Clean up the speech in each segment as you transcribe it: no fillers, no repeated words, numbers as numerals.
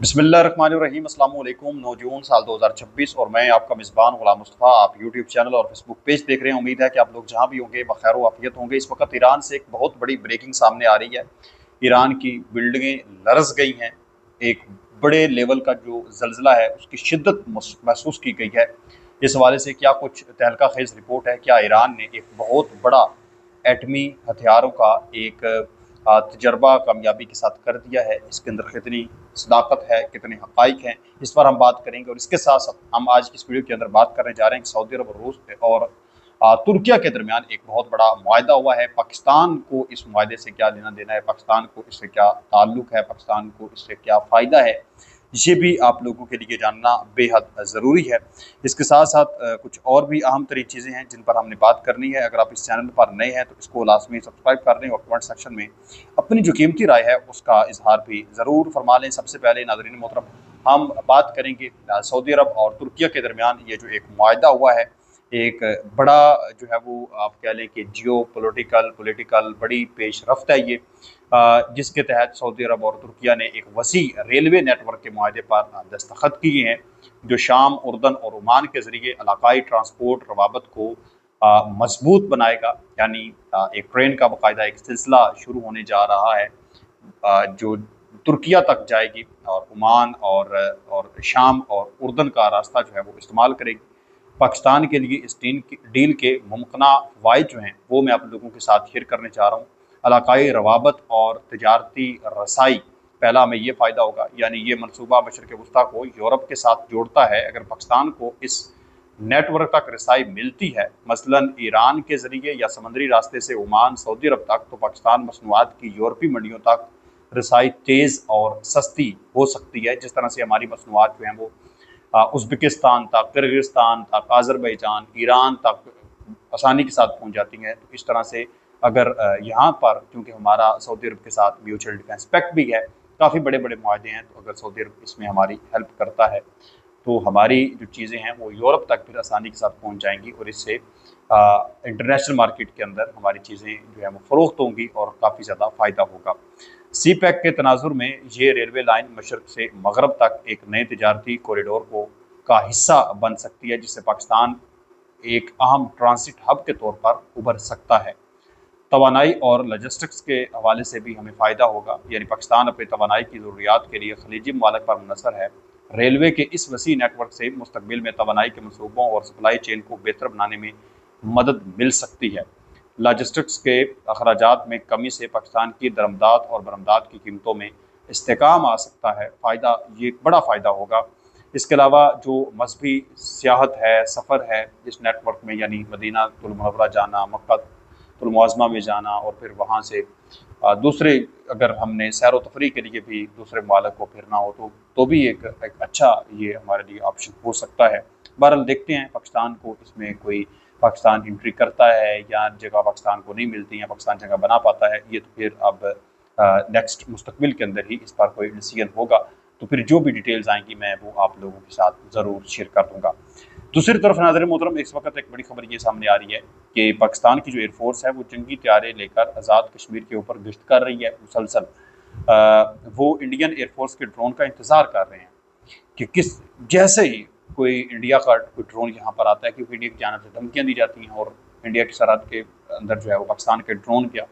बिस्मिल्लाहिर्रहमानिर्रहीम अस्सलाम वालेकुम। 9 जून साल 2026 और मैं आपका मेज़बान गुलाम मुस्तफ़ा। आप यूट्यूब चैनल और फेसबुक पेज देख रहे हैं। उम्मीद है कि आप लोग जहाँ भी होंगे बखैर व आफियत होंगे। इस वक्त ईरान से एक बहुत बड़ी ब्रेकिंग सामने आ रही है। ईरान की बिल्डिंगें लरज़ गई हैं। एक बड़े लेवल का जो ज़लज़ला है उसकी शिद्दत महसूस की गई है। इस हवाले से क्या कुछ तहलका खेज़ रिपोर्ट है, क्या ईरान ने एक बहुत बड़ा एटमी हथियारों का एक तजर्बा कामयाबी के साथ कर दिया है, इसके अंदर कितनी सदाकत है, कितने हक़ाइक़ हैं, इस पर हम बात करेंगे। और इसके साथ साथ हम आज की इस वीडियो के अंदर बात करने जा रहे हैं कि सऊदी अरब और रूस और तुर्किया के दरमियान एक बहुत बड़ा मुआहदा हुआ है। पाकिस्तान को इस मुआहदे से क्या लेना देना है, पाकिस्तान को इससे क्या ताल्लुक़ है, पाकिस्तान को इससे क्या फ़ायदा है, ये भी आप लोगों के लिए जानना बेहद ज़रूरी है। इसके साथ साथ कुछ और भी अहम तरीन चीज़ें हैं जिन पर हमने बात करनी है। अगर आप इस चैनल पर नए हैं तो इसको लाज़मी सब्सक्राइब कर लें और कमेंट सेक्शन में अपनी जो कीमती राय है उसका इजहार भी ज़रूर फरमा लें। सबसे पहले नाज़रीन मोहतरम हम बात करेंगे सऊदी अरब और तुर्किया के दरमियान ये जो एक मुआहदा हुआ है, एक बड़ा जो है वो आप कह लें कि जियो पॉलिटिकल बड़ी पेशरफ्त है ये, जिसके तहत सऊदी अरब और तुर्किया ने एक वसी रेलवे नेटवर्क के मुआहदे पर दस्तखत किए हैं, जो शाम, उर्दन और ओमान के ज़रिए इलाकाई ट्रांसपोर्ट रवाबत को मजबूत बनाएगा। यानी एक ट्रेन का बाकायदा एक सिलसिला शुरू होने जा रहा है जो तुर्किया तक जाएगी और ओमान और शाम और उर्दन का रास्ता जो है वो इस्तेमाल करेगी। पाकिस्तान के लिए इस डील के मुमकिना फ़वाइद जो हैं वो मैं आप लोगों के साथ शेयर करने चाह रहा हूँ। इलाकाई रवाबत और तजारती रसाई, पहला हमें ये फ़ायदा होगा, यानी ये मनसूबा मशरक़ वस्ता को यूरोप के साथ जोड़ता है। अगर पाकिस्तान को इस नेटवर्क तक रसाई मिलती है, मसलन ईरान के ज़रिए या समंदरी रास्ते से ओमान सऊदी अरब तक, तो पाकिस्तान मसनूआत की यूरोपीय मंडियों तक रसाई तेज़ और सस्ती हो सकती है। जिस तरह से हमारी मसनूआत जो हैं वो उज़्बेकिस्तान तक, किर्गिस्तान तक, अज़रबैजान, ईरान तक आसानी के साथ पहुँच जाती हैं। तो इस तरह से अगर यहाँ पर क्योंकि हमारा सऊदी अरब के साथ म्यूचुअल डिफेंस पैक्ट भी है, काफ़ी बड़े बड़े मुआहदे हैं, तो अगर सऊदी अरब इसमें हमारी हेल्प करता है तो हमारी जो चीज़ें हैं वो यूरोप तक फिर आसानी के साथ पहुँच जाएंगी और इससे इंटरनेशनल मार्केट के अंदर हमारी चीज़ें जो है वो फ़रोख्त होंगी और काफ़ी ज़्यादा फ़ायदा होगा। सी पैक के तनाजुर में ये रेलवे लाइन मशरक़ से मगरब तक एक नए तजारती कॉरिडोर का हिस्सा बन सकती है, जिससे पाकिस्तान एक अहम ट्रांसिट हब के तौर पर उभर सकता है। तवानाई और लॉजिस्टिक्स के हवाले से भी हमें फ़ायदा होगा, यानी पाकिस्तान अपनी तवानाई की ज़रूरियात के लिए खलीजी ममालिक पर मुनहसर है। रेलवे के इस वसी नेटवर्क से मुस्तकबिल में तवानाई के मनसूबों और सप्लाई चेन को बेहतर बनाने में मदद मिल सकती है। लॉजिस्टिक्स के अखराजात में कमी से पाकिस्तान की दरमदात और बरमदात की कीमतों में इस्तेकाम आ सकता है। फ़ायदा, ये एक बड़ा फ़ायदा होगा। इसके अलावा जो मजहबी सियाहत है, सफ़र है इस नेटवर्क में, यानी मदीना तुल मुनव्वरा जाना, मक्का तुल मुअज़्ज़मा में जाना और फिर वहाँ से दूसरे, अगर हमने सैर व तफरीह के लिए भी दूसरे ममालिक को फिरना हो तो भी एक अच्छा ये हमारे लिए ऑप्शन हो सकता है। बहरहाल देखते हैं पाकिस्तान को इसमें कोई पाकिस्तान एंट्री करता है या जगह पाकिस्तान को नहीं मिलती या पाकिस्तान जगह बना पाता है, ये तो फिर अब नेक्स्ट मुस्तकबिल के अंदर ही इस पर कोई डिसीजन होगा। तो फिर जो भी डिटेल्स आएंगी मैं वो आप लोगों के साथ ज़रूर शेयर कर दूँगा। दूसरी तरफ नाज़रीन मोहतरम, इस वक्त एक बड़ी खबर ये सामने आ रही है कि पाकिस्तान की जो एयरफोर्स है वो जंगी तैयारे लेकर आज़ाद कश्मीर के ऊपर गश्त कर रही है मुसलसल। वो इंडियन एयरफोर्स के ड्रोन का इंतज़ार कर रहे हैं कि किस जैसे ही कोई इंडिया का कोई ड्रोन यहाँ पर आता है, क्योंकि इंडिया की जानिब से धमकियाँ दी जाती हैं और इंडिया की सरहद के अंदर जो है वो पाकिस्तान के ड्रोन गया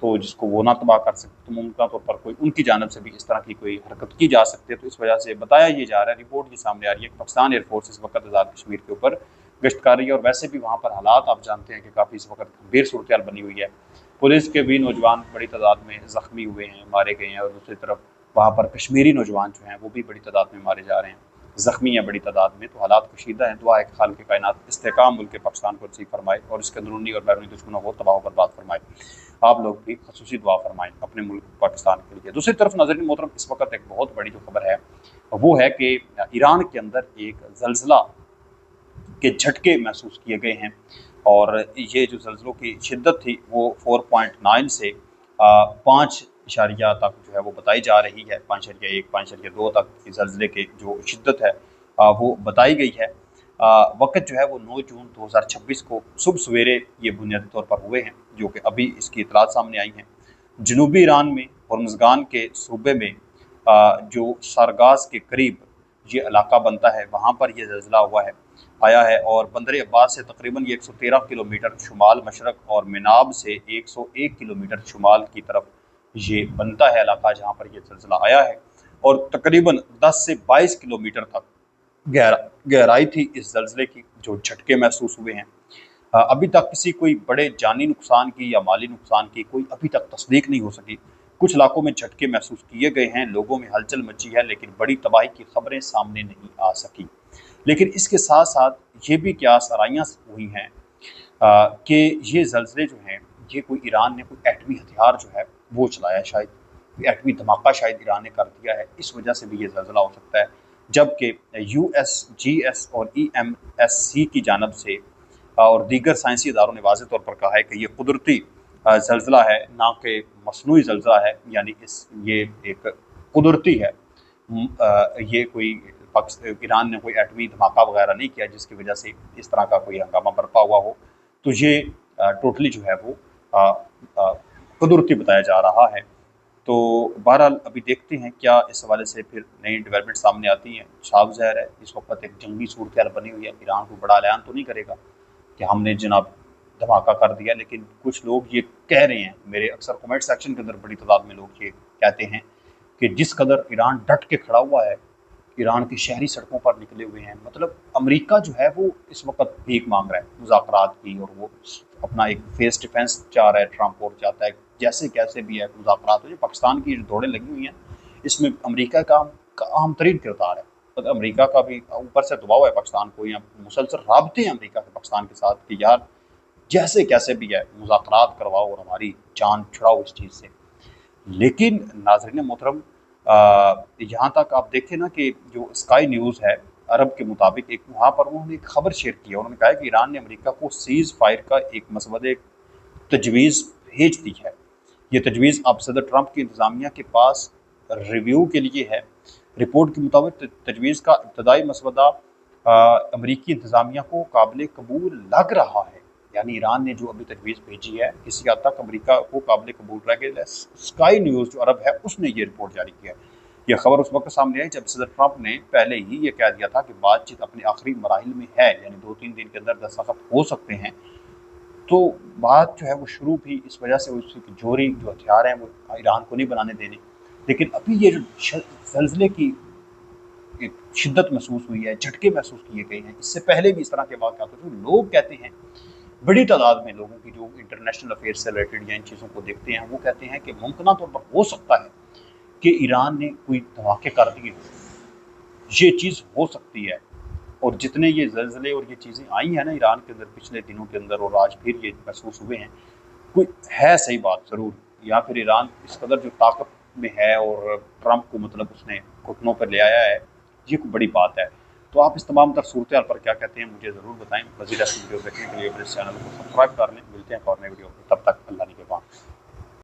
तो जिसको वो ना तबाह कर सकते, तो मुमकिन तौर पर कोई उनकी जानिब से भी इस तरह की कोई हरकत की जा सकती है। तो इस वजह से बताया ये जा रहा है, रिपोर्ट ये सामने आ रही है कि पाकिस्तान एयरफोर्स इस वक्त आज़ाद कश्मीर के ऊपर गश्त कर रही है। और वैसे भी वहाँ पर हालात आप जानते हैं कि काफ़ी इस वक्त गंभीर सूरत बनी हुई है। पुलिस के भी नौजवान बड़ी तादाद में ज़ख्मी हुए हैं, मारे गए हैं, और दूसरी तरफ वहाँ पर कश्मीरी नौजवान जो हैं वो भी बड़ी तादाद में मारे जा रहे हैं, ज़ख्मी हैं बड़ी तादाद में। तो हालात कशीदा हैं। दुआ है कि खालिक़ कायनात इस्तेहकाम मुल्क पाकिस्तान को नसीब फरमाए और इसके अंदरूनी और बैरूनी दुश्मनों को तबाह बर्बाद फरमाए। आप लोग भी ख़ुसूसी दुआ फरमाएं अपने मुल्क पाकिस्तान के लिए। दूसरी तरफ नाज़रीन मोहतरम, इस वक्त एक बहुत बड़ी जो खबर है वो है कि ईरान के अंदर एक ज़लज़ला के झटके महसूस किए गए हैं और ये जो ज़लज़लों की शिद्दत थी वो 4.9 से 5 इशारिया तक जो है वो बताई जा रही है। 5.1 5.2 तक ज़लज़ले की जो शिद्दत है वो बताई गई है। वक़्त जो है वो 9 जून 2026 को सुबह सवेरे ये बुनियादी तौर पर हुए हैं, जो कि अभी इसकी इतलात सामने आई हैं। जनूबी ईरान में हॉर्मुज़गान के सूबे में जो सरगास के करीब ये इलाका बनता है, वहाँ पर ये ज़ल्ज़ला हुआ है, आया है। और बंदर अब्बास से तकरीबन ये 113 किलोमीटर शुमाल मशरक और मिनाब से 101 किलोमीटर शुमाल की तरफ ये बनता है इलाका जहाँ पर ये ज़ल्ज़ला आया है। और तकरीबन 10 से 22 किलोमीटर तक गहराई थी इस ज़ल्ज़ले की, जो झटके महसूस हुए हैं। अभी तक किसी कोई बड़े जानी नुकसान की या माली नुकसान की कोई अभी तक तस्दीक नहीं हो सकी। कुछ इलाकों में झटके महसूस किए गए हैं, लोगों में हलचल मची है, लेकिन बड़ी तबाही की खबरें सामने नहीं आ सकी। लेकिन इसके साथ साथ ये भी क़यास आराइयाँ हुई हैं कि ये ज़ल्ज़ले जो हैं, ये कोई ईरान ने कोई एटमी हथियार जो है वो चलाया, शायद कोई एटमी धमाका शायद ईरान ने कर दिया है, इस वजह से भी ये ज़ल्ज़ला हो सकता है। जबकि USGS और EMSC की जानिब से और दीगर साइंसी इदारों ने वाज़ेह तौर पर कहा है कि ये कुदरती ज़ल्ज़ला है, ना कि मसनूई ज़ल्ज़ला है, यानी ये एक कुदरती है। ये कोई ईरान ने कोई एटमी धमाका वगैरह नहीं किया जिसकी वजह से इस तरह का कोई हंगामा बरपा हुआ हो। तो ये टोटली जो है वो कुदरती बताया जा रहा है। तो बहरहाल अभी देखते हैं क्या इस हवाले से फिर नई डेवलपमेंट सामने आती हैं। साफ ज़ाहिर है इस वक्त एक जंगी सूरत बनी हुई है। ईरान को बड़ा ऐलान तो नहीं करेगा कि हमने जनाब धमाका कर दिया, लेकिन कुछ लोग ये कह रहे हैं, मेरे अक्सर कमेंट सेक्शन के अंदर बड़ी तादाद में लोग ये कहते हैं कि जिस कदर ईरान डट के खड़ा हुआ है, ईरान की शहरी सड़कों पर निकले हुए हैं, मतलब अमेरिका जो है वो इस वक्त भीख मांग रहा है मुज़ाकरात की, और वो अपना एक फेस डिफेंस चाह रहा है, ट्रंप और चाहता है जैसे कैसे भी है मुज़ाकरात हो। जो पाकिस्तान की जो दौड़ें लगी हुई हैं, इसमें अमेरिका का अहम तरीन किरदार है। तो अमेरिका का भी ऊपर से दबाव है पाकिस्तान को, या मुसलसल राब्ते हैं अमेरिका के पाकिस्तान के साथ कि यार जैसे कैसे भी है मुज़ाकरात करवाओ और हमारी जान छुड़ाओ इस चीज़ से। लेकिन नाज़रीन मोहतरम, यहाँ तक आप देखें ना कि जो स्काई न्यूज़ है अरब के मुताबिक, एक वहाँ पर उन्होंने एक खबर शेयर की है। उन्होंने कहा है कि ईरान ने अमेरिका को सीज़ फायर का एक मसवदे तजवीज़ भेज दी है। ये तजवीज़ अब सदर ट्रंप की इंतज़ामिया के पास रिव्यू के लिए है। रिपोर्ट के मुताबिक तजवीज़ का इब्तदाई मसवदा अमरीकी इंतज़ामिया को काबिल कबूल लग रहा है। यानी ईरान ने जो अभी तजवीज़ भेजी है किसी हद तक अमरीका को काबिल कबूल लग। स्काई न्यूज़ जो अरब है उसने ये रिपोर्ट जारी किया है। यह खबर उस वक्त सामने आई जब सदर ट्रंप ने पहले ही ये कह दिया था कि बातचीत अपने आखिरी मराहिल में है, यानी 2-3 दिन के अंदर दस्तखत हो सकते हैं। तो बात जो है वो शुरू भी इस वजह से उसकी जोरी जो हथियार हैं वो ईरान को नहीं बनाने देने। लेकिन अभी ये जो ज़ल्ज़ले की एक शिद्दत महसूस हुई है, झटके महसूस किए गए हैं, इससे पहले भी इस तरह के वाक़यात होते हैं। लोग कहते हैं, बड़ी तादाद में लोगों की जो इंटरनेशनल अफेयर से रिलेटेड या इन चीज़ों को देखते हैं, वो कहते हैं कि मुमकिन तौर पर हो सकता है कि ईरान ने कोई धमाके कर दिए हों। ये चीज़ हो सकती है। और जितने ये ज़ल्ज़ले और ये चीज़ें आई हैं ना ईरान के अंदर पिछले दिनों के अंदर, और आज फिर ये महसूस हुए हैं, कोई है सही बात ज़रूर, या फिर ईरान इस कदर जो ताकत में है और ट्रंप को मतलब उसने घुटनों पर ले आया है, ये कोई बड़ी बात है। तो आप इस तमाम तर सूरत पर क्या कहते हैं मुझे ज़रूर बताएं। मज़ीद ऐसी वीडियो देखने के लिए मेरे चैनल को सब्सक्राइब कर लें। मिलते हैं एक और नई वीडियो में, तब तक